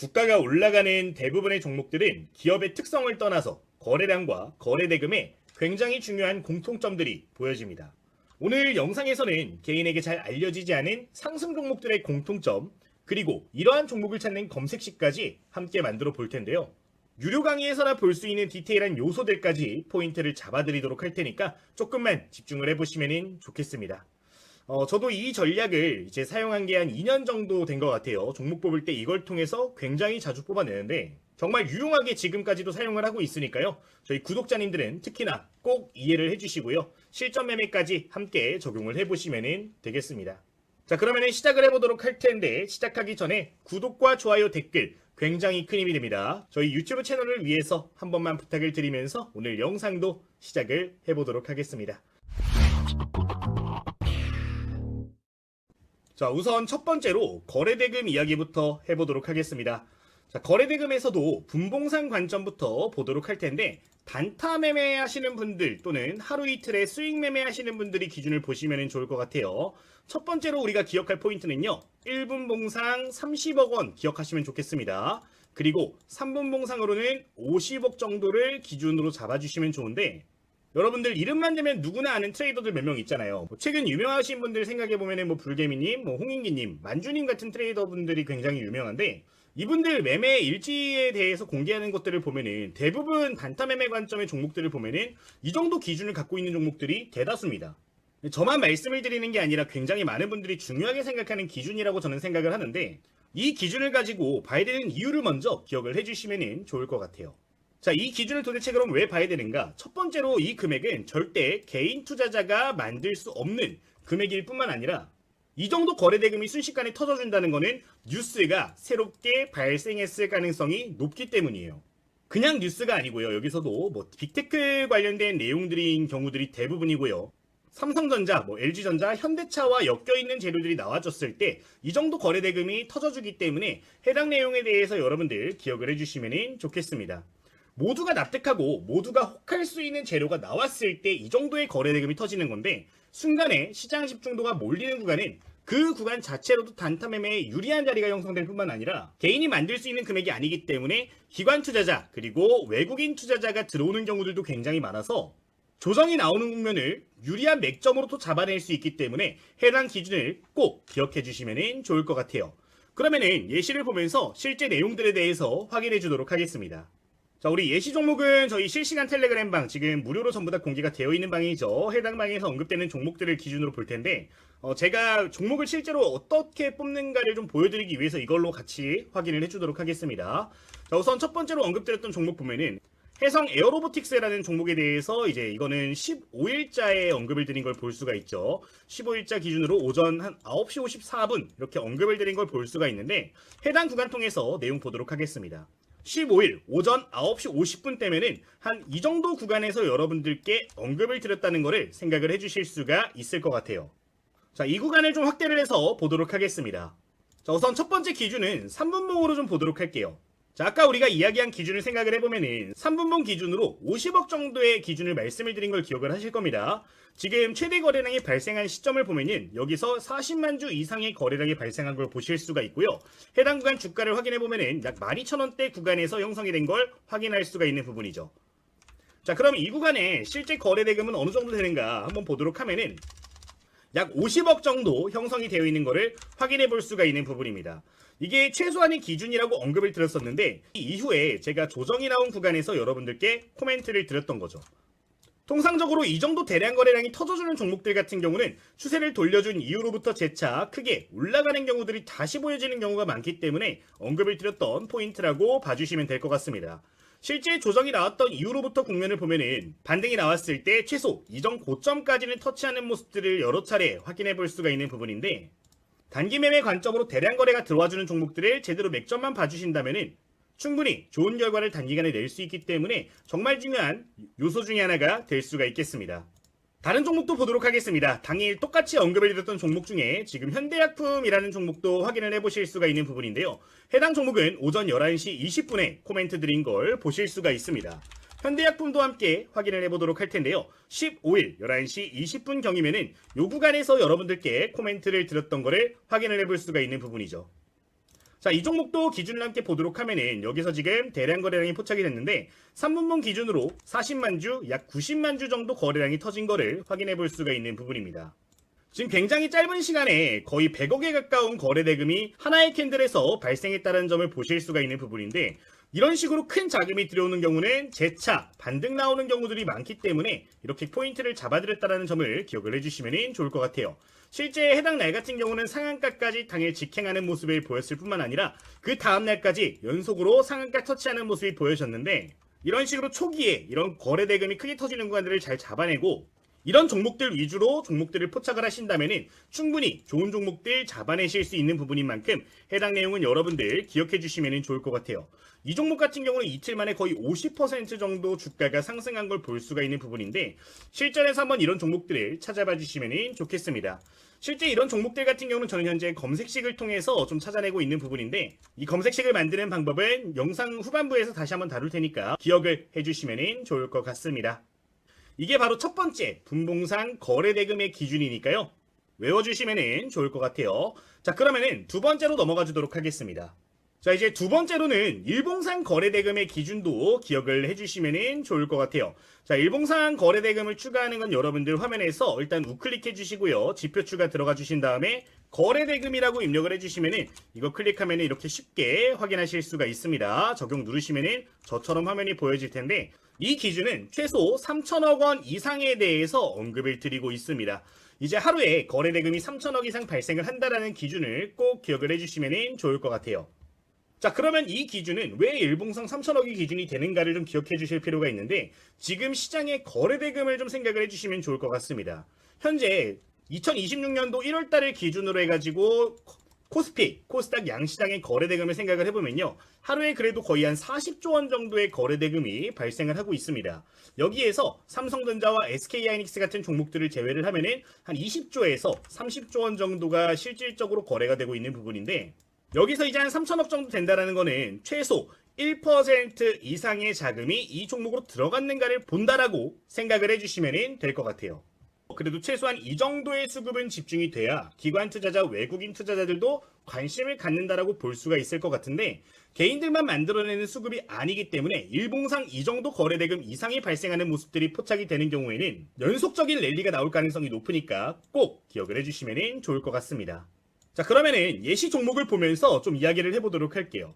주가가 올라가는 대부분의 종목들은 기업의 특성을 떠나서 거래량과 거래대금에 굉장히 중요한 공통점들이 보여집니다. 오늘 영상에서는 개인에게 잘 알려지지 않은 상승 종목들의 공통점, 그리고 이러한 종목을 찾는 검색식까지 함께 만들어 볼 텐데요. 유료 강의에서나 볼 수 있는 디테일한 요소들까지 포인트를 잡아드리도록 할 테니까 조금만 집중을 해보시면 좋겠습니다. 저도 이 전략을 이제 사용한 게 한 2년 정도 된 것 같아요. 종목 뽑을 때 이걸 통해서 굉장히 자주 뽑아내는데 정말 유용하게 지금까지도 사용을 하고 있으니까요. 저희 구독자님들은 특히나 꼭 이해를 해주시고요. 실전 매매까지 함께 적용을 해보시면 되겠습니다. 자, 그러면 시작을 해보도록 할 텐데 시작하기 전에 구독과 좋아요, 댓글 굉장히 큰 힘이 됩니다. 저희 유튜브 채널을 위해서 한 번만 부탁을 드리면서 오늘 영상도 시작을 해보도록 하겠습니다. 자, 우선 첫 번째로 거래대금 이야기부터 해보도록 하겠습니다. 자, 거래대금에서도 분봉상 관점부터 보도록 할 텐데 단타 매매 하시는 분들 또는 하루 이틀에 수익 매매 하시는 분들이 기준을 보시면 좋을 것 같아요. 첫 번째로 우리가 기억할 포인트는요. 1분 봉상 30억 원 기억하시면 좋겠습니다. 그리고 3분 봉상으로는 50억 정도를 기준으로 잡아주시면 좋은데 여러분들 이름만 되면 누구나 아는 트레이더들 몇 명 있잖아요. 최근 유명하신 분들 생각해보면 불개미님, 홍인기님, 만주님 같은 트레이더분들이 굉장히 유명한데 이분들 매매 일지에 대해서 공개하는 것들을 보면은 대부분 단타 매매 관점의 종목들을 보면은 이 정도 기준을 갖고 있는 종목들이 대다수입니다. 저만 말씀을 드리는 게 아니라 굉장히 많은 분들이 중요하게 생각하는 기준이라고 저는 생각을 하는데 이 기준을 가지고 봐야 되는 이유를 먼저 기억을 해주시면 좋을 것 같아요. 자, 이 기준을 도대체 그럼 왜 봐야 되는가? 첫 번째로 이 금액은 절대 개인 투자자가 만들 수 없는 금액일 뿐만 아니라 이 정도 거래대금이 순식간에 터져준다는 것은 뉴스가 새롭게 발생했을 가능성이 높기 때문이에요. 그냥 뉴스가 아니고요. 여기서도 빅테크 관련된 내용들인 경우들이 대부분이고요. 삼성전자, LG전자, 현대차와 엮여있는 재료들이 나와줬을 때 이 정도 거래대금이 터져주기 때문에 해당 내용에 대해서 여러분들 기억을 해주시면 좋겠습니다. 모두가 납득하고 모두가 혹할 수 있는 재료가 나왔을 때 이 정도의 거래대금이 터지는 건데 순간에 시장 집중도가 몰리는 구간은 그 구간 자체로도 단타 매매에 유리한 자리가 형성될 뿐만 아니라 개인이 만들 수 있는 금액이 아니기 때문에 기관 투자자 그리고 외국인 투자자가 들어오는 경우들도 굉장히 많아서 조정이 나오는 국면을 유리한 맥점으로 또 잡아낼 수 있기 때문에 해당 기준을 꼭 기억해 주시면 좋을 것 같아요. 그러면은 예시를 보면서 실제 내용들에 대해서 확인해 주도록 하겠습니다. 자, 우리 예시 종목은 저희 실시간 텔레그램 방 지금 무료로 전부 다 공개가 되어 있는 방이죠. 해당 방에서 언급되는 종목들을 기준으로 볼 텐데 제가 종목을 실제로 어떻게 뽑는가를 좀 보여드리기 위해서 이걸로 같이 확인을 해주도록 하겠습니다. 자, 우선 첫 번째로 언급드렸던 종목 보면은 해성 에어로보틱스라는 종목에 대해서 이제 이거는 15일자에 언급을 드린 걸 볼 수가 있죠. 15일자 기준으로 오전 한 9시 54분 이렇게 언급을 드린 걸 볼 수가 있는데 해당 구간 통해서 내용 보도록 하겠습니다. 15일 오전 9시 50분 때면은 한 이 정도 구간에서 여러분들께 언급을 드렸다는 것을 생각을 해주실 수가 있을 것 같아요. 자, 이 구간을 좀 확대를 해서 보도록 하겠습니다. 자, 우선 첫 번째 기준은 3분봉으로 좀 보도록 할게요. 자, 아까 우리가 이야기한 기준을 생각을 해보면은 3분봉 기준으로 50억 정도의 기준을 말씀을 드린 걸 기억을 하실 겁니다. 지금 최대 거래량이 발생한 시점을 보면은 여기서 40만 주 이상의 거래량이 발생한 걸 보실 수가 있고요. 해당 구간 주가를 확인해 보면은 약 12,000원대 구간에서 형성이 된 걸 확인할 수가 있는 부분이죠. 자, 그럼 이 구간에 실제 거래대금은 어느 정도 되는가 한번 보도록 하면은 약 50억 정도 형성이 되어 있는 것을 확인해 볼 수가 있는 부분입니다. 이게 최소한의 기준이라고 언급을 드렸었는데 이후에 제가 조정이 나온 구간에서 여러분들께 코멘트를 드렸던 거죠. 통상적으로 이 정도 대량 거래량이 터져주는 종목들 같은 경우는 추세를 돌려준 이후로부터 재차 크게 올라가는 경우들이 다시 보여지는 경우가 많기 때문에 언급을 드렸던 포인트라고 봐주시면 될 것 같습니다. 실제 조정이 나왔던 이후로부터 국면을 보면은 반등이 나왔을 때 최소 이전 고점까지는 터치하는 모습들을 여러 차례 확인해 볼 수가 있는 부분인데 단기 매매 관점으로 대량 거래가 들어와주는 종목들을 제대로 맥점만 봐주신다면은 충분히 좋은 결과를 단기간에 낼 수 있기 때문에 정말 중요한 요소 중에 하나가 될 수가 있겠습니다. 다른 종목도 보도록 하겠습니다. 당일 똑같이 언급을 드렸던 종목 중에 지금 현대약품이라는 종목도 확인을 해보실 수가 있는 부분인데요. 해당 종목은 오전 11시 20분에 코멘트 드린 걸 보실 수가 있습니다. 현대약품도 함께 확인을 해보도록 할 텐데요. 15일 11시 20분 경이면은 요 구간에서 여러분들께 코멘트를 드렸던 거를 확인을 해볼 수가 있는 부분이죠. 자, 이 종목도 기준을 함께 보도록 하면은 여기서 지금 대량 거래량이 포착이 됐는데 3분봉 기준으로 40만 주, 약 90만 주 정도 거래량이 터진 거를 확인해 볼 수가 있는 부분입니다. 지금 굉장히 짧은 시간에 거의 100억에 가까운 거래 대금이 하나의 캔들에서 발생했다는 점을 보실 수가 있는 부분인데, 이런 식으로 큰 자금이 들어오는 경우는 재차 반등 나오는 경우들이 많기 때문에 이렇게 포인트를 잡아드렸다는 점을 기억을 해주시면 좋을 것 같아요. 실제 해당 날 같은 경우는 상한가까지 당일 직행하는 모습을 보였을 뿐만 아니라 그 다음 날까지 연속으로 상한가 터치하는 모습이 보여졌는데, 이런 식으로 초기에 이런 거래 대금이 크게 터지는 구간들을 잘 잡아내고 이런 종목들 위주로 종목들을 포착을 하신다면 충분히 좋은 종목들 잡아내실 수 있는 부분인 만큼 해당 내용은 여러분들 기억해 주시면 좋을 것 같아요. 이 종목 같은 경우는 이틀 만에 거의 50% 정도 주가가 상승한 걸 볼 수가 있는 부분인데, 실전에서 한번 이런 종목들을 찾아봐 주시면 좋겠습니다. 실제 이런 종목들 같은 경우는 저는 현재 검색식을 통해서 좀 찾아내고 있는 부분인데, 이 검색식을 만드는 방법은 영상 후반부에서 다시 한번 다룰 테니까 기억을 해주시면 좋을 것 같습니다. 이게 바로 첫 번째 분봉상 거래대금의 기준이니까요. 외워주시면 좋을 것 같아요. 자, 그러면은 두 번째로 넘어가 주도록 하겠습니다. 자, 이제 두 번째로는 일봉상 거래대금의 기준도 기억을 해주시면 좋을 것 같아요. 자, 일봉상 거래대금을 추가하는 건 여러분들 화면에서 일단 우클릭해 주시고요. 지표 추가 들어가 주신 다음에 거래대금이라고 입력을 해주시면 이거 클릭하면 이렇게 쉽게 확인하실 수가 있습니다. 적용 누르시면 저처럼 화면이 보여질 텐데, 이 기준은 최소 3천억 원 이상에 대해서 언급을 드리고 있습니다. 이제 하루에 거래대금이 3천억 이상 발생을 한다는 기준을 꼭 기억을 해주시면 좋을 것 같아요. 자, 그러면 이 기준은 왜 일봉상 3천억이 기준이 되는가를 좀 기억해 주실 필요가 있는데, 지금 시장의 거래대금을 좀 생각을 해주시면 좋을 것 같습니다. 현재 2026년도 1월달을 기준으로 해가지고 코스피, 코스닥 양시장의 거래대금을 생각을 해보면요, 하루에 그래도 거의 한 40조 원 정도의 거래대금이 발생을 하고 있습니다. 여기에서 삼성전자와 SK하이닉스 같은 종목들을 제외를 하면은 한 20조에서 30조 원 정도가 실질적으로 거래가 되고 있는 부분인데, 여기서 이제 한 3천억 정도 된다는 거는 최소 1% 이상의 자금이 이 종목으로 들어갔는가를 본다라고 생각을 해주시면 될 것 같아요. 그래도 최소한 이 정도의 수급은 집중이 돼야 기관 투자자, 외국인 투자자들도 관심을 갖는다라고 볼 수가 있을 것 같은데, 개인들만 만들어내는 수급이 아니기 때문에 일봉상 이 정도 거래대금 이상이 발생하는 모습들이 포착이 되는 경우에는 연속적인 랠리가 나올 가능성이 높으니까 꼭 기억을 해주시면 좋을 것 같습니다. 자, 그러면은 예시 종목을 보면서 좀 이야기를 해보도록 할게요.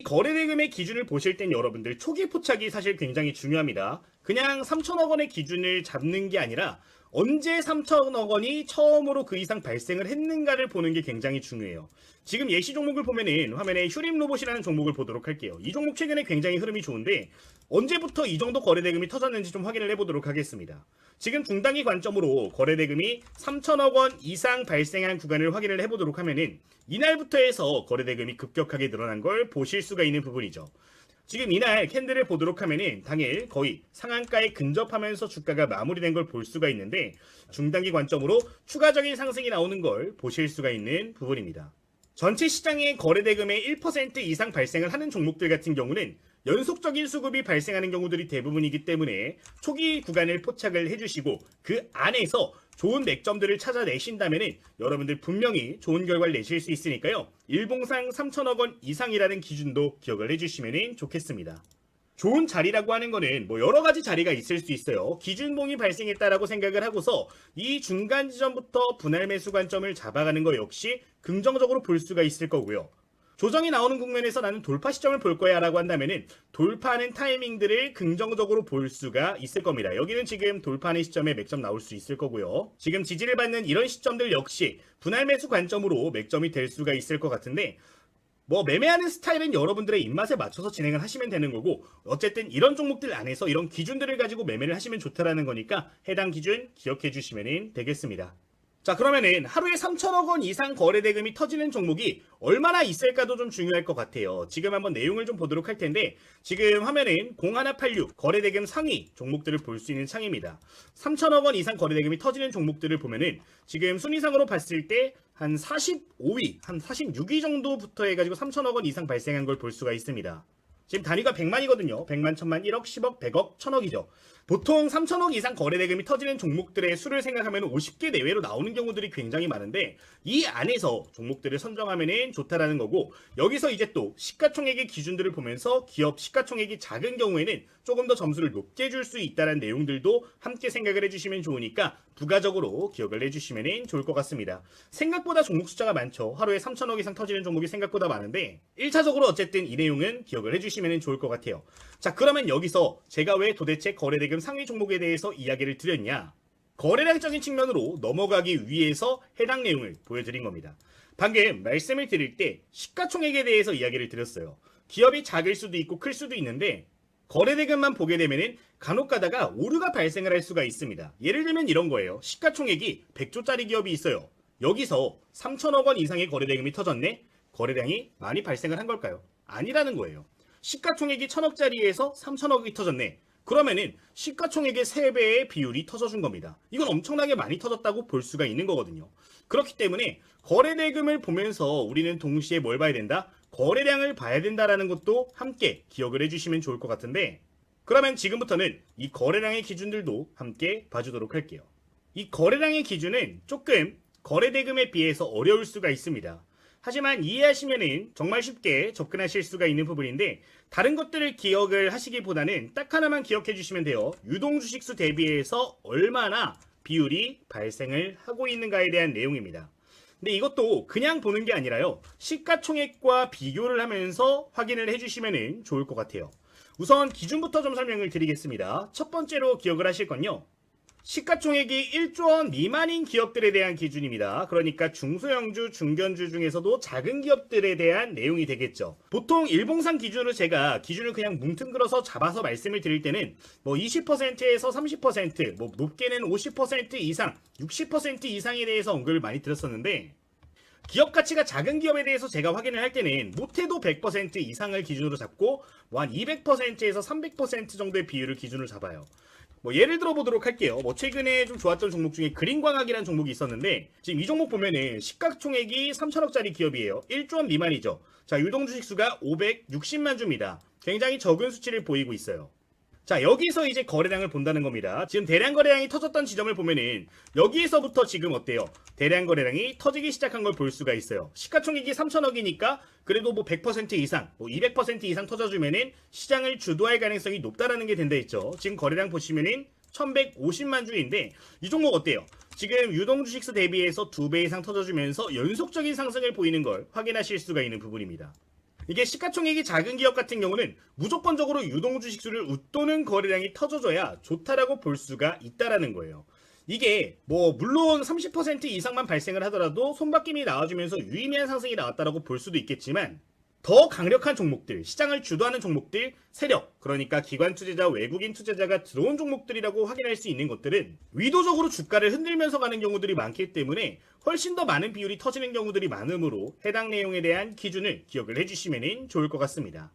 거래대금의 기준을 보실 땐 여러분들 초기 포착이 사실 굉장히 중요합니다. 그냥 3천억 원의 기준을 잡는 게 아니라 언제 3천억 원이 처음으로 그 이상 발생을 했는가를 보는 게 굉장히 중요해요. 지금 예시 종목을 보면은 화면에 휴림로봇이라는 종목을 보도록 할게요. 이 종목 최근에 굉장히 흐름이 좋은데 언제부터 이 정도 거래대금이 터졌는지 좀 확인을 해보도록 하겠습니다. 지금 중단기 관점으로 거래대금이 3천억 원 이상 발생한 구간을 확인을 해보도록 하면은 이날부터 해서 거래대금이 급격하게 늘어난 걸 보실 수가 있는 부분이죠. 지금 이날 캔들을 보도록 하면은 당일 거의 상한가에 근접하면서 주가가 마무리된 걸 볼 수가 있는데, 중단기 관점으로 추가적인 상승이 나오는 걸 보실 수가 있는 부분입니다. 전체 시장의 거래대금의 1% 이상 발생을 하는 종목들 같은 경우는 연속적인 수급이 발생하는 경우들이 대부분이기 때문에 초기 구간을 포착을 해주시고 그 안에서 좋은 맥점들을 찾아내신다면 여러분들 분명히 좋은 결과를 내실 수 있으니까요. 일봉상 3천억 원 이상이라는 기준도 기억을 해주시면 좋겠습니다. 좋은 자리라고 하는 거는 뭐 여러 가지 자리가 있을 수 있어요. 기준봉이 발생했다라고 생각을 하고서 이 중간 지점부터 분할 매수 관점을 잡아가는 거 역시 긍정적으로 볼 수가 있을 거고요. 조정이 나오는 국면에서 나는 돌파 시점을 볼 거야 라고 한다면은 돌파하는 타이밍들을 긍정적으로 볼 수가 있을 겁니다. 여기는 지금 돌파하는 시점에 맥점 나올 수 있을 거고요. 지금 지지를 받는 이런 시점들 역시 분할 매수 관점으로 맥점이 될 수가 있을 것 같은데, 뭐 매매하는 스타일은 여러분들의 입맛에 맞춰서 진행을 하시면 되는 거고, 어쨌든 이런 종목들 안에서 이런 기준들을 가지고 매매를 하시면 좋다라는 거니까 해당 기준 기억해 주시면 되겠습니다. 자, 그러면은 하루에 3천억 원 이상 거래대금이 터지는 종목이 얼마나 있을까도 좀 중요할 것 같아요. 지금 한번 내용을 좀 보도록 할 텐데, 지금 화면은 0186 거래대금 상위 종목들을 볼 수 있는 창입니다. 3천억 원 이상 거래대금이 터지는 종목들을 보면은 지금 순위상으로 봤을 때 한 45위, 한 46위 정도부터 해가지고 3천억 원 이상 발생한 걸 볼 수가 있습니다. 지금 단위가 100만이거든요. 100만, 1000만, 1억, 10억, 100억, 1000억이죠. 보통 3000억 이상 거래대금이 터지는 종목들의 수를 생각하면 50개 내외로 나오는 경우들이 굉장히 많은데 이 안에서 종목들을 선정하면 좋다라는 거고, 여기서 이제 또 시가총액의 기준들을 보면서 기업 시가총액이 작은 경우에는 조금 더 점수를 높게 줄 수 있다는 내용들도 함께 생각을 해주시면 좋으니까 부가적으로 기억을 해주시면 좋을 것 같습니다. 생각보다 종목 숫자가 많죠. 하루에 3000억 이상 터지는 종목이 생각보다 많은데 1차적으로 어쨌든 이 내용은 기억을 해주시면 좋을 것 같아요. 자, 그러면 여기서 제가 왜 도대체 거래대금 상위 종목에 대해서 이야기를 드렸냐? 거래량적인 측면으로 넘어가기 위해서 해당 내용을 보여드린 겁니다. 방금 말씀을 드릴 때 시가총액에 대해서 이야기를 드렸어요. 기업이 작을 수도 있고 클 수도 있는데 거래대금만 보게 되면은 간혹 가다가 오류가 발생을 할 수가 있습니다. 예를 들면 이런 거예요. 시가총액이 100조짜리 기업이 있어요. 여기서 3천억 원 이상의 거래대금이 터졌네? 거래량이 많이 발생을 한 걸까요? 아니라는 거예요. 시가총액이 1000억짜리에서 3000억이 터졌네. 그러면은 시가총액의 3배의 비율이 터져준 겁니다. 이건 엄청나게 많이 터졌다고 볼 수가 있는 거거든요. 그렇기 때문에 거래대금을 보면서 우리는 동시에 뭘 봐야 된다? 거래량을 봐야 된다라는 것도 함께 기억을 해주시면 좋을 것 같은데, 그러면 지금부터는 이 거래량의 기준들도 함께 봐주도록 할게요. 이 거래량의 기준은 조금 거래대금에 비해서 어려울 수가 있습니다. 하지만 이해하시면은 정말 쉽게 접근하실 수가 있는 부분인데, 다른 것들을 기억을 하시기보다는 딱 하나만 기억해 주시면 돼요. 유동주식수 대비해서 얼마나 비율이 발생을 하고 있는가에 대한 내용입니다. 근데 이것도 그냥 보는 게 아니라요, 시가총액과 비교를 하면서 확인을 해주시면 좋을 것 같아요. 우선 기준부터 좀 설명을 드리겠습니다. 첫 번째로 기억을 하실 건요, 시가총액이 1조 원 미만인 기업들에 대한 기준입니다. 그러니까 중소형주, 중견주 중에서도 작은 기업들에 대한 내용이 되겠죠. 보통 일봉상 기준으로 제가 기준을 그냥 뭉뚱그려서 잡아서 말씀을 드릴 때는 뭐 20%에서 30%, 뭐 높게는 50% 이상, 60% 이상에 대해서 언급을 많이 드렸었는데, 기업 가치가 작은 기업에 대해서 제가 확인을 할 때는 못해도 100% 이상을 기준으로 잡고 한 200%에서 300% 정도의 비율을 기준으로 잡아요. 뭐 예를 들어 보도록 할게요. 뭐 최근에 좀 좋았던 종목 중에 그린광학이라는 종목이 있었는데, 지금 이 종목 보면은 시가총액이 3천억짜리 기업이에요. 1조 원 미만이죠. 자, 유동주식수가 560만 주입니다. 굉장히 적은 수치를 보이고 있어요. 자, 여기서 이제 거래량을 본다는 겁니다. 지금 대량 거래량이 터졌던 지점을 보면은 여기에서부터 지금 어때요? 대량 거래량이 터지기 시작한 걸 볼 수가 있어요. 시가총액이 3천억이니까 그래도 뭐 100% 이상, 뭐 200% 이상 터져주면은 시장을 주도할 가능성이 높다라는 게 된다 했죠. 지금 거래량 보시면은 1150만 주인데 이 종목 어때요? 지금 유동주식수 대비해서 2배 이상 터져주면서 연속적인 상승을 보이는 걸 확인하실 수가 있는 부분입니다. 이게 시가총액이 작은 기업 같은 경우는 무조건적으로 유동주식수를 웃도는 거래량이 터져줘야 좋다라고 볼 수가 있다라는 거예요. 이게 뭐 물론 30% 이상만 발생을 하더라도 손바뀜이 나와주면서 유의미한 상승이 나왔다라고 볼 수도 있겠지만, 더 강력한 종목들, 시장을 주도하는 종목들, 세력, 그러니까 기관 투자자, 외국인 투자자가 들어온 종목들이라고 확인할 수 있는 것들은 위도적으로 주가를 흔들면서 가는 경우들이 많기 때문에 훨씬 더 많은 비율이 터지는 경우들이 많으므로 해당 내용에 대한 기준을 기억을 해주시면 좋을 것 같습니다.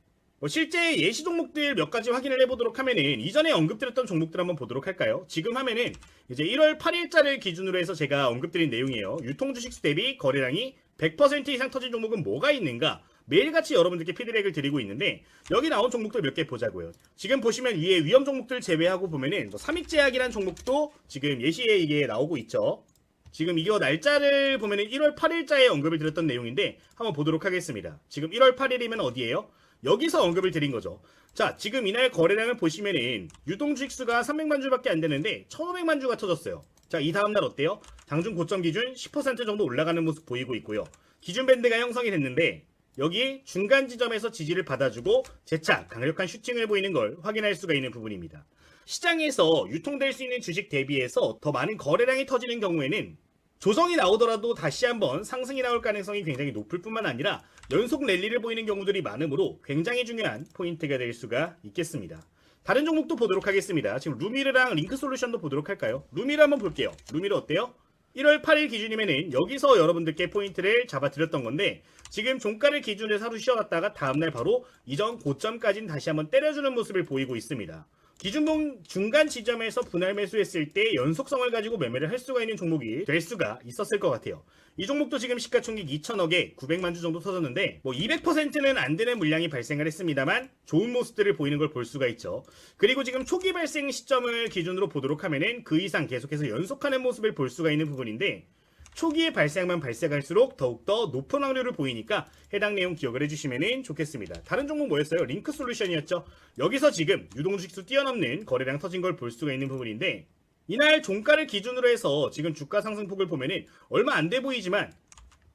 실제 예시 종목들 몇 가지 확인을 해보도록 하면은 이전에 언급드렸던 종목들 한번 보도록 할까요? 지금 하면은 이제 1월 8일자를 기준으로 해서 제가 언급드린 내용이에요. 유통주식수 대비 거래량이 100% 이상 터진 종목은 뭐가 있는가? 매일같이 여러분들께 피드백을 드리고 있는데, 여기 나온 종목들 몇 개 보자고요. 지금 보시면 위에 위험 종목들 제외하고 보면은 삼익제약이라는 종목도 지금 예시에 이게 나오고 있죠. 지금 이거 날짜를 보면은 1월 8일자에 언급을 드렸던 내용인데 한번 보도록 하겠습니다. 지금 1월 8일이면 어디예요? 여기서 언급을 드린 거죠. 자, 지금 이날 거래량을 보시면은 유동주식수가 300만 주밖에 안 되는데 1500만 주가 터졌어요. 자, 이 다음날 어때요? 당중 고점 기준 10% 정도 올라가는 모습 보이고 있고요. 기준 밴드가 형성이 됐는데 여기 중간 지점에서 지지를 받아주고 재차 강력한 슈팅을 보이는 걸 확인할 수가 있는 부분입니다. 시장에서 유통될 수 있는 주식 대비해서 더 많은 거래량이 터지는 경우에는 조정이 나오더라도 다시 한번 상승이 나올 가능성이 굉장히 높을 뿐만 아니라 연속 랠리를 보이는 경우들이 많으므로 굉장히 중요한 포인트가 될 수가 있겠습니다. 다른 종목도 보도록 하겠습니다. 지금 루미르랑 링크솔루션도 보도록 할까요? 루미르 한번 볼게요. 루미르 어때요? 1월 8일 기준이면은 여기서 여러분들께 포인트를 잡아드렸던 건데, 지금 종가를 기준으로 하루 쉬어갔다가 다음날 바로 이전 고점까지는 다시 한번 때려주는 모습을 보이고 있습니다. 기준봉 중간 지점에서 분할 매수했을 때 연속성을 가지고 매매를 할 수가 있는 종목이 될 수가 있었을 것 같아요. 이 종목도 지금 시가총액 2천억에 900만 주 정도 터졌는데 200%는 안 되는 물량이 발생을 했습니다만 좋은 모습들을 보이는 걸 볼 수가 있죠. 그리고 지금 초기 발생 시점을 기준으로 보도록 하면은 그 이상 계속해서 연속하는 모습을 볼 수가 있는 부분인데 초기에 발생만 발생할수록 더욱더 높은 확률을 보이니까 해당 내용 기억을 해주시면 좋겠습니다. 다른 종목 뭐였어요? 링크솔루션이었죠. 여기서 지금 유동주식수 뛰어넘는 거래량 터진 걸 볼 수가 있는 부분인데 이날 종가를 기준으로 해서 지금 주가 상승폭을 보면은 얼마 안 돼 보이지만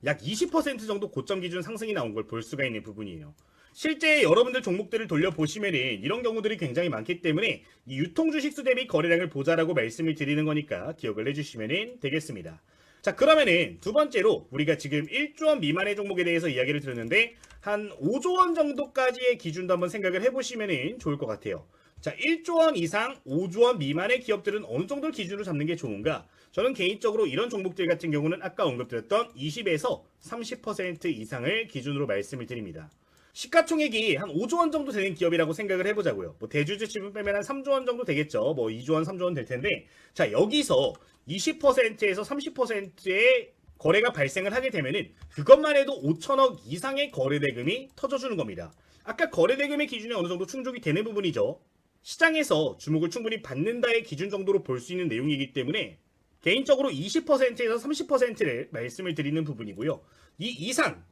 약 20% 정도 고점 기준 상승이 나온 걸 볼 수가 있는 부분이에요. 실제 여러분들 종목들을 돌려보시면은 이런 경우들이 굉장히 많기 때문에 이 유통주식수 대비 거래량을 보자라고 말씀을 드리는 거니까 기억을 해주시면 되겠습니다. 자, 그러면은 두 번째로 우리가 지금 1조 원 미만의 종목에 대해서 이야기를 드렸는데 한 5조 원 정도까지의 기준도 한번 생각을 해보시면 좋을 것 같아요. 자, 1조 원 이상 5조 원 미만의 기업들은 어느 정도를 기준으로 잡는 게 좋은가? 저는 개인적으로 이런 종목들 같은 경우는 아까 언급드렸던 20에서 30% 이상을 기준으로 말씀을 드립니다. 시가총액이 한 5조 원 정도 되는 기업이라고 생각을 해보자고요. 대주주 지분 빼면 한 3조 원 정도 되겠죠. 2조 원, 3조 원 될 텐데, 자, 여기서 20%에서 30%의 거래가 발생을 하게 되면은 그것만 해도 5천억 이상의 거래대금이 터져주는 겁니다. 아까 거래대금의 기준이 어느 정도 충족이 되는 부분이죠. 시장에서 주목을 충분히 받는다의 기준 정도로 볼 수 있는 내용이기 때문에 개인적으로 20%에서 30%를 말씀을 드리는 부분이고요. 이 이상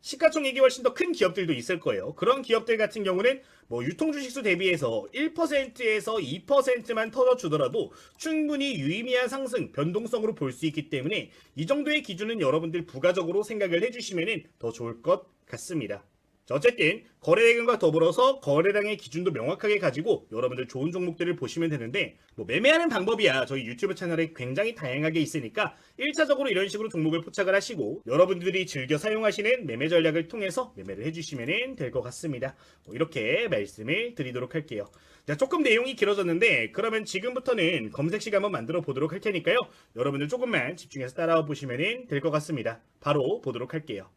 시가총액이 훨씬 더 큰 기업들도 있을 거예요. 그런 기업들 같은 경우는 유통주식수 대비해서 1%에서 2%만 터져주더라도 충분히 유의미한 상승, 변동성으로 볼 수 있기 때문에 이 정도의 기준은 여러분들 부가적으로 생각을 해주시면 더 좋을 것 같습니다. 어쨌든 거래대금과 더불어서 거래량의 기준도 명확하게 가지고 여러분들 좋은 종목들을 보시면 되는데 매매하는 방법이야 저희 유튜브 채널에 굉장히 다양하게 있으니까 1차적으로 이런 식으로 종목을 포착을 하시고 여러분들이 즐겨 사용하시는 매매 전략을 통해서 매매를 해주시면 될 것 같습니다. 이렇게 말씀을 드리도록 할게요. 자, 조금 내용이 길어졌는데 그러면 지금부터는 검색식 한번 만들어 보도록 할 테니까요. 여러분들 조금만 집중해서 따라와 보시면 될 것 같습니다. 바로 보도록 할게요.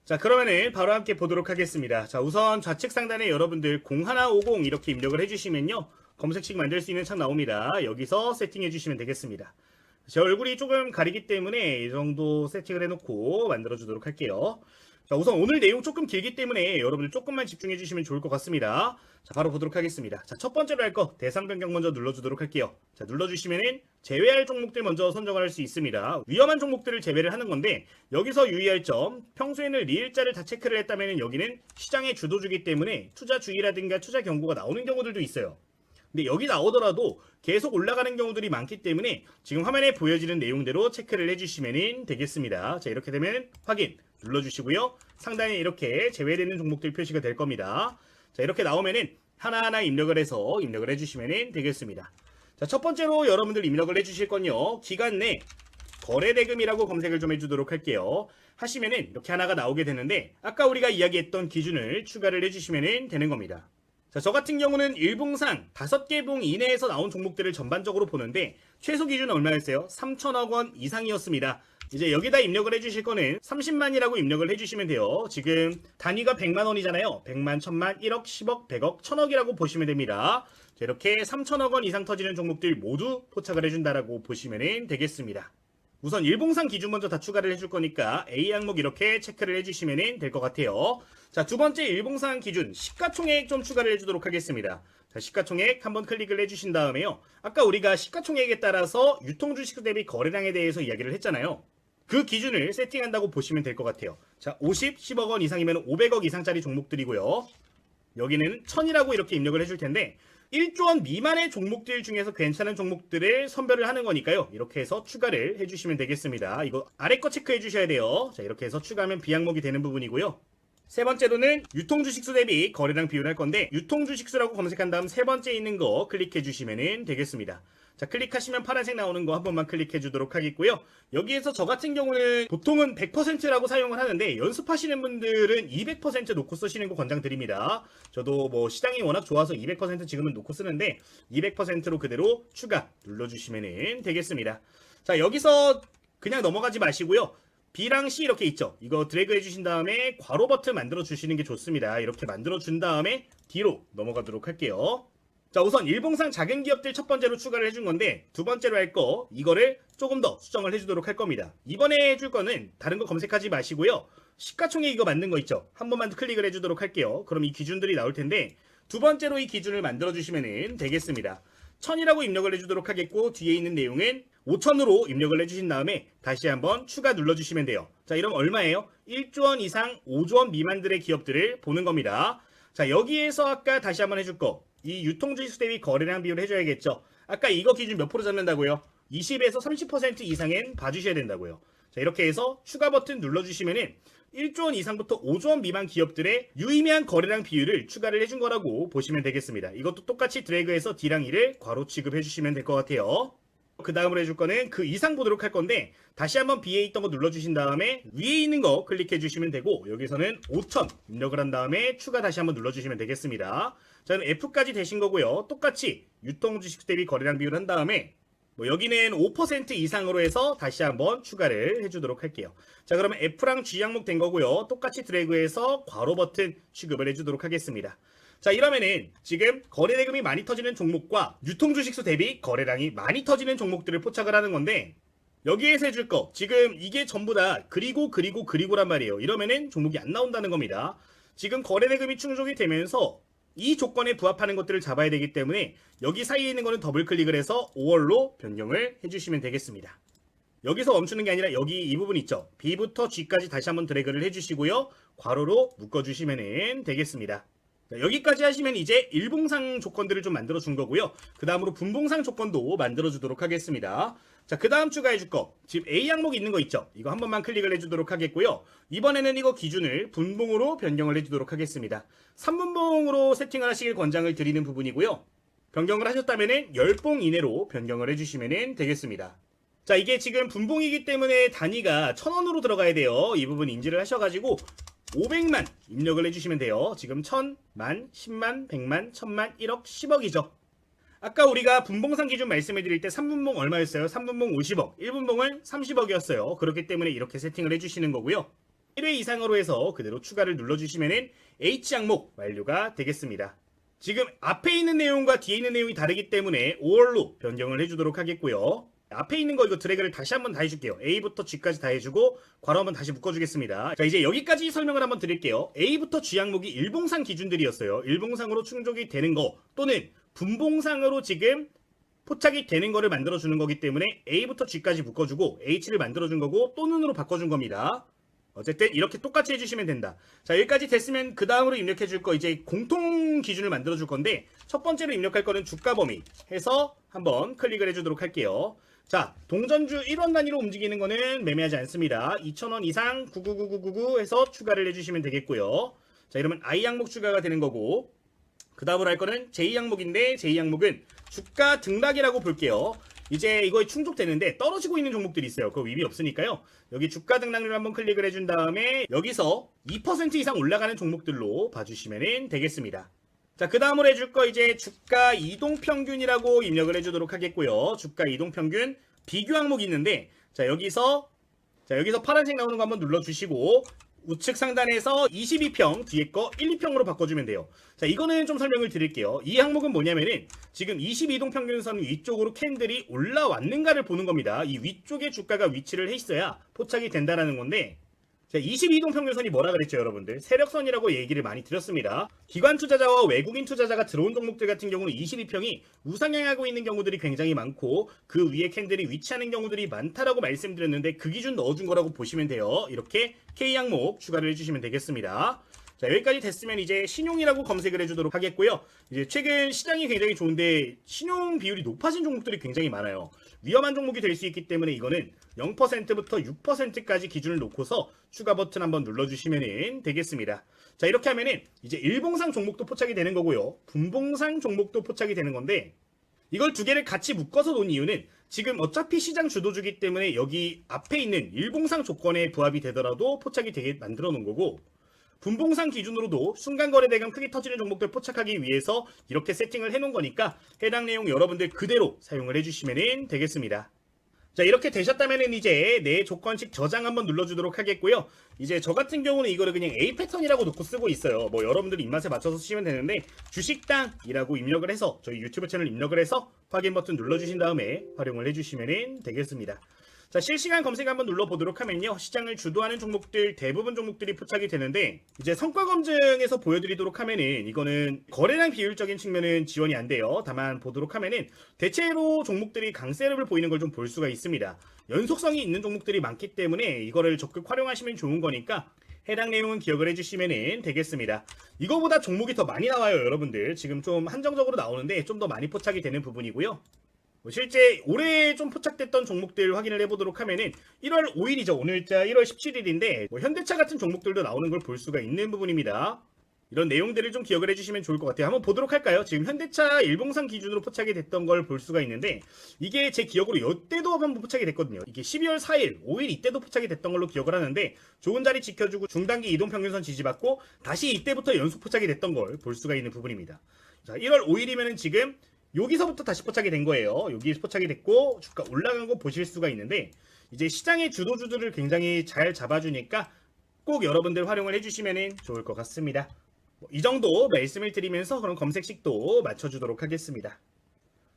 자, 그러면은 바로 함께 보도록 하겠습니다. 자, 우선 좌측 상단에 여러분들 0150 이렇게 입력을 해주시면요. 검색식 만들 수 있는 창 나옵니다. 여기서 세팅해 주시면 되겠습니다. 제 얼굴이 조금 가리기 때문에 이 정도 세팅을 해놓고 만들어 주도록 할게요. 자, 우선 오늘 내용 조금 길기 때문에 여러분들 조금만 집중해 주시면 좋을 것 같습니다. 자, 바로 보도록 하겠습니다. 자, 첫 번째로 할 거 대상 변경 먼저 눌러주도록 할게요. 자, 눌러주시면은 제외할 종목들 먼저 선정을 할 수 있습니다. 위험한 종목들을 제외를 하는 건데 여기서 유의할 점, 평소에는 리을자를 다 체크를 했다면 여기는 시장의 주도주기 때문에 투자 주의라든가 투자 경고가 나오는 경우들도 있어요. 근데 여기 나오더라도 계속 올라가는 경우들이 많기 때문에 지금 화면에 보여지는 내용대로 체크를 해주시면 되겠습니다. 자, 이렇게 되면 확인 눌러주시고요. 상단에 이렇게 제외되는 종목들 표시가 될 겁니다. 자, 이렇게 나오면은 하나하나 입력을 해서 입력을 해주시면 되겠습니다. 자, 첫 번째로 여러분들 입력을 해주실 건요. 기간 내 거래대금이라고 검색을 좀 해주도록 할게요. 하시면은 이렇게 하나가 나오게 되는데 아까 우리가 이야기했던 기준을 추가를 해주시면 되는 겁니다. 자, 저 같은 경우는 일봉상 5개 봉 이내에서 나온 종목들을 전반적으로 보는데 최소 기준은 얼마였어요? 3천억 원 이상이었습니다. 이제 여기다 입력을 해주실 거는 30만이라고 입력을 해주시면 돼요. 지금 단위가 100만 원이잖아요. 100만, 1000만, 1억, 10억, 100억, 1000억이라고 보시면 됩니다. 자, 이렇게 3천억 원 이상 터지는 종목들 모두 포착을 해준다라고 보시면 되겠습니다. 우선 일봉상 기준 먼저 다 추가를 해줄 거니까 A 항목 이렇게 체크를 해주시면 될 것 같아요. 자, 두 번째 일봉상 기준 시가총액 좀 추가를 해주도록 하겠습니다. 자, 시가총액 한번 클릭을 해주신 다음에요. 아까 우리가 시가총액에 따라서 유통주식 대비 거래량에 대해서 이야기를 했잖아요. 그 기준을 세팅한다고 보시면 될 것 같아요. 자, 50, 10억 원 이상이면 500억 이상짜리 종목들이고요. 여기는 1000이라고 이렇게 입력을 해줄 텐데 1조 원 미만의 종목들 중에서 괜찮은 종목들을 선별을 하는 거니까요. 이렇게 해서 추가를 해주시면 되겠습니다. 이거 아래 거 체크해 주셔야 돼요. 자, 이렇게 해서 추가하면 비항목이 되는 부분이고요. 세 번째로는 유통주식수 대비 거래량 비율 할 건데 유통주식수라고 검색한 다음 세 번째 있는 거 클릭해 주시면 되겠습니다. 자, 클릭하시면 파란색 나오는 거 한 번만 클릭해 주도록 하겠고요. 여기에서 저 같은 경우는 보통은 100%라고 사용을 하는데 연습하시는 분들은 200% 놓고 쓰시는 거 권장드립니다. 저도 시장이 워낙 좋아서 200% 지금은 놓고 쓰는데 200%로 그대로 추가 눌러주시면 되겠습니다. 자, 여기서 그냥 넘어가지 마시고요. B랑 C 이렇게 있죠. 이거 드래그 해주신 다음에 괄호 버튼 만들어 주시는 게 좋습니다. 이렇게 만들어 준 다음에 D로 넘어가도록 할게요. 자, 우선 일봉상 작은 기업들 첫 번째로 추가를 해준 건데 두 번째로 할 거 이거를 조금 더 수정을 해주도록 할 겁니다. 이번에 해줄 거는 다른 거 검색하지 마시고요. 시가총액 이거 만든 거 있죠? 한 번만 클릭을 해주도록 할게요. 그럼 이 기준들이 나올 텐데 두 번째로 이 기준을 만들어 주시면 되겠습니다. 1000이라고 입력을 해주도록 하겠고 뒤에 있는 내용은 5000으로 입력을 해주신 다음에 다시 한번 추가 눌러주시면 돼요. 자, 이러면 얼마예요? 1조 원 이상 5조 원 미만들의 기업들을 보는 겁니다. 자, 여기에서 아까 다시 한번 해줄 거 이 유통지수 대비 거래량 비율을 해줘야겠죠. 아까 이거 기준 몇 프로 잡는다고요? 20에서 30% 이상은 봐주셔야 된다고요. 자, 이렇게 해서 추가 버튼 눌러주시면은 1조 원 이상부터 5조 원 미만 기업들의 유의미한 거래량 비율을 추가를 해준 거라고 보시면 되겠습니다. 이것도 똑같이 드래그해서 D랑 E를 괄호 취급해 주시면 될 것 같아요. 그 다음으로 해줄 거는 그 이상 보도록 할 건데 다시 한번 B에 있던 거 눌러주신 다음에 위에 있는 거 클릭해 주시면 되고 여기서는 5000 입력을 한 다음에 추가 다시 한번 눌러주시면 되겠습니다. 자, 그럼 F까지 되신 거고요. 똑같이 유통주식 대비 거래량 비율 한 다음에 여기는 5% 이상으로 해서 다시 한번 추가를 해주도록 할게요. 자, 그러면 F랑 G 항목 된 거고요. 똑같이 드래그해서 괄호 버튼 취급을 해주도록 하겠습니다. 자, 이러면은 지금 거래대금이 많이 터지는 종목과 유통주식수 대비 거래량이 많이 터지는 종목들을 포착을 하는 건데 여기에서 해줄 거 지금 이게 전부 다 그리고란 말이에요. 이러면은 종목이 안 나온다는 겁니다. 지금 거래대금이 충족이 되면서 이 조건에 부합하는 것들을 잡아야 되기 때문에 여기 사이에 있는 거는 더블 클릭을 해서 5월로 변경을 해주시면 되겠습니다. 여기서 멈추는 게 아니라 여기 이 부분 있죠. B부터 G까지 다시 한번 드래그를 해주시고요. 괄호로 묶어주시면 되겠습니다. 자, 여기까지 하시면 이제 일봉상 조건들을 좀 만들어 준 거고요. 그 다음으로 분봉상 조건도 만들어 주도록 하겠습니다. 자, 그 다음 추가해 줄 거 지금 A 항목 있는 거 있죠? 이거 한 번만 클릭을 해주도록 하겠고요. 이번에는 이거 기준을 분봉으로 변경을 해주도록 하겠습니다. 3분봉으로 세팅을 하시길 권장을 드리는 부분이고요. 변경을 하셨다면 10봉 이내로 변경을 해주시면 되겠습니다. 자, 이게 지금 분봉이기 때문에 단위가 1000원으로 들어가야 돼요. 이 부분 인지를 하셔가지고 500만 입력을 해주시면 돼요. 지금 1000만, 10만, 100만, 1000만, 1억, 10억이죠. 아까 우리가 분봉상 기준 말씀해 드릴 때 3분봉 얼마였어요? 3분봉 50억, 1분봉은 30억이었어요. 그렇기 때문에 이렇게 세팅을 해주시는 거고요. 1회 이상으로 해서 그대로 추가를 눌러주시면 H 항목 완료가 되겠습니다. 지금 앞에 있는 내용과 뒤에 있는 내용이 다르기 때문에 5월로 변경을 해주도록 하겠고요. 앞에 있는 거 이거 드래그를 다시 한번 다 해줄게요. A부터 G까지 다 해주고 괄호 한번 다시 묶어주겠습니다. 자, 이제 여기까지 설명을 한번 드릴게요. A부터 G 항목이 일봉상 기준들이었어요. 일봉상으로 충족이 되는 거 또는 분봉상으로 지금 포착이 되는 거를 만들어주는 거기 때문에 A부터 G까지 묶어주고 H를 만들어준 거고 또는으로 바꿔준 겁니다. 어쨌든 이렇게 똑같이 해주시면 된다. 자, 여기까지 됐으면 그 다음으로 입력해 줄 거 이제 공통 기준을 만들어 줄 건데 첫 번째로 입력할 거는 주가 범위 해서 한번 클릭을 해주도록 할게요. 자, 동전주 1원 단위로 움직이는 거는 매매하지 않습니다. 2,000원 이상 999999 해서 추가를 해주시면 되겠고요. 자, 이러면 I 항목 추가가 되는 거고 그 다음으로 할 거는 J 항목인데 J 항목은 주가 등락이라고 볼게요. 이제 이거에 충족되는데 떨어지고 있는 종목들이 있어요. 그거 의미 없으니까요. 여기 주가 등락률 한번 클릭을 해준 다음에 여기서 2% 이상 올라가는 종목들로 봐주시면 되겠습니다. 자, 그 다음으로 해줄 거 이제 주가 이동평균이라고 입력을 해주도록 하겠고요. 주가 이동평균 비교 항목이 있는데 여기서 파란색 나오는 거 한번 눌러주시고 우측 상단에서 22평 뒤에 거 1, 2평으로 바꿔주면 돼요. 자, 이거는 좀 설명을 드릴게요. 이 항목은 뭐냐면은 지금 22동 평균선 위쪽으로 캔들이 올라왔는가를 보는 겁니다. 이 위쪽에 주가가 위치를 해 있어야 포착이 된다라는 건데 자, 22동 평균선이 뭐라 그랬죠, 여러분들? 세력선이라고 얘기를 많이 드렸습니다. 기관 투자자와 외국인 투자자가 들어온 종목들 같은 경우는 22평이 우상향하고 있는 경우들이 굉장히 많고 그 위에 캔들이 위치하는 경우들이 많다라고 말씀드렸는데 그 기준 넣어준 거라고 보시면 돼요. 이렇게 K 항목 추가를 해주시면 되겠습니다. 자, 여기까지 됐으면 이제 신용이라고 검색을 해주도록 하겠고요. 이제 최근 시장이 굉장히 좋은데 신용 비율이 높아진 종목들이 굉장히 많아요. 위험한 종목이 될 수 있기 때문에 이거는 0%부터 6%까지 기준을 놓고서 추가 버튼 한번 눌러주시면 되겠습니다. 자, 이렇게 하면은 이제 일봉상 종목도 포착이 되는 거고요. 분봉상 종목도 포착이 되는 건데 이걸 두 개를 같이 묶어서 놓은 이유는 지금 어차피 시장 주도주기 때문에 여기 앞에 있는 일봉상 조건에 부합이 되더라도 포착이 되게 만들어 놓은 거고 분봉상 기준으로도 순간거래대금 크게 터지는 종목들 포착하기 위해서 이렇게 세팅을 해놓은 거니까 해당 내용 여러분들 그대로 사용을 해주시면 되겠습니다. 자, 이렇게 되셨다면은 이제 내 조건식 저장 한번 눌러주도록 하겠고요. 이제 저 같은 경우는 이거를 그냥 A 패턴이라고 놓고 쓰고 있어요. 뭐 여러분들 입맛에 맞춰서 쓰시면 되는데 주식당이라고 입력을 해서 저희 유튜브 채널 입력을 해서 확인 버튼 눌러주신 다음에 활용을 해주시면 되겠습니다. 자, 실시간 검색 한번 눌러보도록 하면요. 시장을 주도하는 종목들 대부분 종목들이 포착이 되는데 이제 성과 검증에서 보여드리도록 하면은 이거는 거래량 비율적인 측면은 지원이 안 돼요. 다만 보도록 하면은 대체로 종목들이 강세를 보이는 걸 좀 볼 수가 있습니다. 연속성이 있는 종목들이 많기 때문에 이거를 적극 활용하시면 좋은 거니까 해당 내용은 기억을 해주시면 되겠습니다. 이거보다 종목이 더 많이 나와요, 여러분들. 지금 좀 한정적으로 나오는데 좀 더 많이 포착이 되는 부분이고요. 실제 올해 좀 포착됐던 종목들 확인을 해보도록 하면은 1월 5일이죠. 오늘자 1월 17일인데 현대차 같은 종목들도 나오는 걸 볼 수가 있는 부분입니다. 이런 내용들을 좀 기억을 해주시면 좋을 것 같아요. 한번 보도록 할까요? 지금 현대차 일봉상 기준으로 포착이 됐던 걸 볼 수가 있는데 이게 제 기억으로 이때도 한번 포착이 됐거든요. 이게 12월 4일, 5일 이때도 포착이 됐던 걸로 기억을 하는데 좋은 자리 지켜주고 중단기 이동평균선 지지받고 다시 이때부터 연속 포착이 됐던 걸 볼 수가 있는 부분입니다. 자, 1월 5일이면은 지금 여기서부터 다시 포착이 된 거예요. 여기 포착이 됐고 주가 올라간 거 보실 수가 있는데 이제 시장의 주도주들을 굉장히 잘 잡아주니까 꼭 여러분들 활용을 해주시면 좋을 것 같습니다. 이 정도 말씀을 드리면서 그럼 검색식도 맞춰주도록 하겠습니다.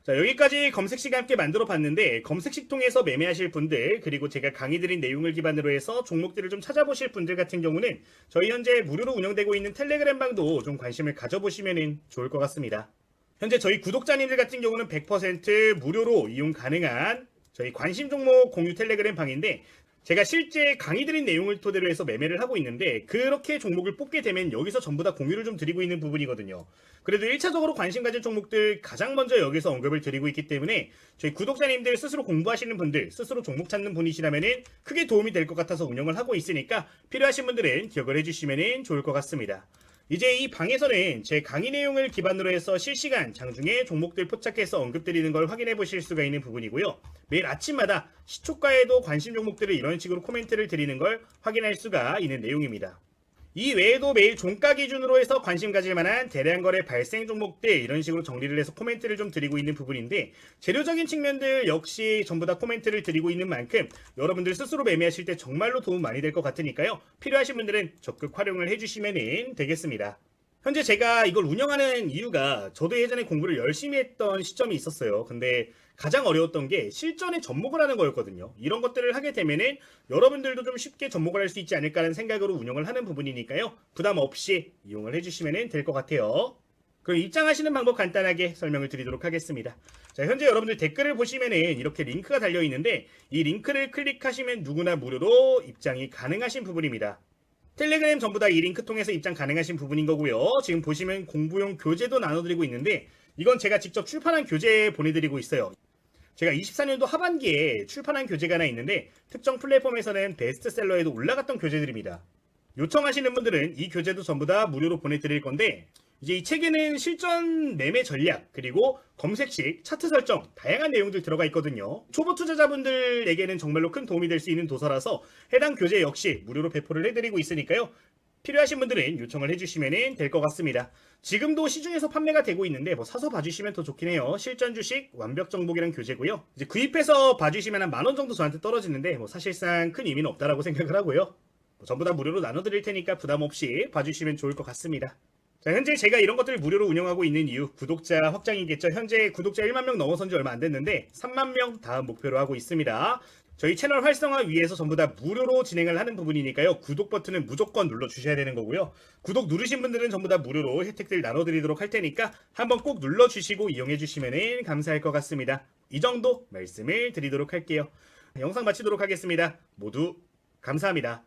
자, 여기까지 검색식 함께 만들어 봤는데 검색식 통해서 매매하실 분들 그리고 제가 강의 드린 내용을 기반으로 해서 종목들을 좀 찾아보실 분들 같은 경우는 저희 현재 무료로 운영되고 있는 텔레그램 방도 좀 관심을 가져보시면 좋을 것 같습니다. 현재 저희 구독자님들 같은 경우는 100% 무료로 이용 가능한 저희 관심 종목 공유 텔레그램 방인데 제가 실제 강의 드린 내용을 토대로 해서 매매를 하고 있는데 그렇게 종목을 뽑게 되면 여기서 전부 다 공유를 좀 드리고 있는 부분이거든요. 그래도 1차적으로 관심 가진 종목들 가장 먼저 여기서 언급을 드리고 있기 때문에 저희 구독자님들 스스로 공부하시는 분들, 스스로 종목 찾는 분이시라면 크게 도움이 될 것 같아서 운영을 하고 있으니까 필요하신 분들은 기억을 해주시면 좋을 것 같습니다. 이제 이 방에서는 제 강의 내용을 기반으로 해서 실시간 장중에 종목들 포착해서 언급드리는 걸 확인해 보실 수가 있는 부분이고요. 매일 아침마다 시초가에도 관심 종목들을 이런 식으로 코멘트를 드리는 걸 확인할 수가 있는 내용입니다. 이 외에도 매일 종가 기준으로 해서 관심 가질 만한 대량 거래 발생 종목들 이런 식으로 정리를 해서 코멘트를 좀 드리고 있는 부분인데 재료적인 측면들 역시 전부 다 코멘트를 드리고 있는 만큼 여러분들 스스로 매매하실 때 정말로 도움 많이 될 것 같으니까요. 필요하신 분들은 적극 활용을 해주시면 되겠습니다. 현재 제가 이걸 운영하는 이유가 저도 예전에 공부를 열심히 했던 시점이 있었어요. 근데 가장 어려웠던 게 실전에 접목을 하는 거였거든요. 이런 것들을 하게 되면은 여러분들도 좀 쉽게 접목을 할 수 있지 않을까라는 생각으로 운영을 하는 부분이니까요. 부담 없이 이용을 해주시면 될 것 같아요. 그럼 입장하시는 방법 간단하게 설명을 드리도록 하겠습니다. 자, 현재 여러분들 댓글을 보시면은 이렇게 링크가 달려 있는데 이 링크를 클릭하시면 누구나 무료로 입장이 가능하신 부분입니다. 텔레그램 전부 다 이 링크 통해서 입장 가능하신 부분인 거고요. 지금 보시면 공부용 교재도 나눠드리고 있는데 이건 제가 직접 출판한 교재 보내드리고 있어요. 제가 24년도 하반기에 출판한 교재가 하나 있는데 특정 플랫폼에서는 베스트셀러에도 올라갔던 교재들입니다. 요청하시는 분들은 이 교재도 전부 다 무료로 보내드릴 건데 이제 이 책에는 실전 매매 전략 그리고 검색식 차트 설정 다양한 내용들 들어가 있거든요. 초보 투자자분들에게는 정말로 큰 도움이 될 수 있는 도서라서 해당 교재 역시 무료로 배포를 해드리고 있으니까요. 필요하신 분들은 요청을 해주시면 될 것 같습니다. 지금도 시중에서 판매가 되고 있는데 사서 봐주시면 더 좋긴 해요. 실전 주식 완벽 정복이라는 교재고요. 이제 구입해서 봐주시면 한 10,000원 정도 저한테 떨어지는데 사실상 큰 의미는 없다라고 생각을 하고요. 전부 다 무료로 나눠드릴 테니까 부담 없이 봐주시면 좋을 것 같습니다. 자, 현재 제가 이런 것들을 무료로 운영하고 있는 이유 구독자 확장이겠죠. 현재 구독자 1만 명 넘어선 지 얼마 안 됐는데 3만 명 다음 목표로 하고 있습니다. 저희 채널 활성화 위해서 전부 다 무료로 진행을 하는 부분이니까요. 구독 버튼은 무조건 눌러주셔야 되는 거고요. 구독 누르신 분들은 전부 다 무료로 혜택들 나눠드리도록 할 테니까 한번 꼭 눌러주시고 이용해주시면 감사할 것 같습니다. 이 정도 말씀을 드리도록 할게요. 영상 마치도록 하겠습니다. 모두 감사합니다.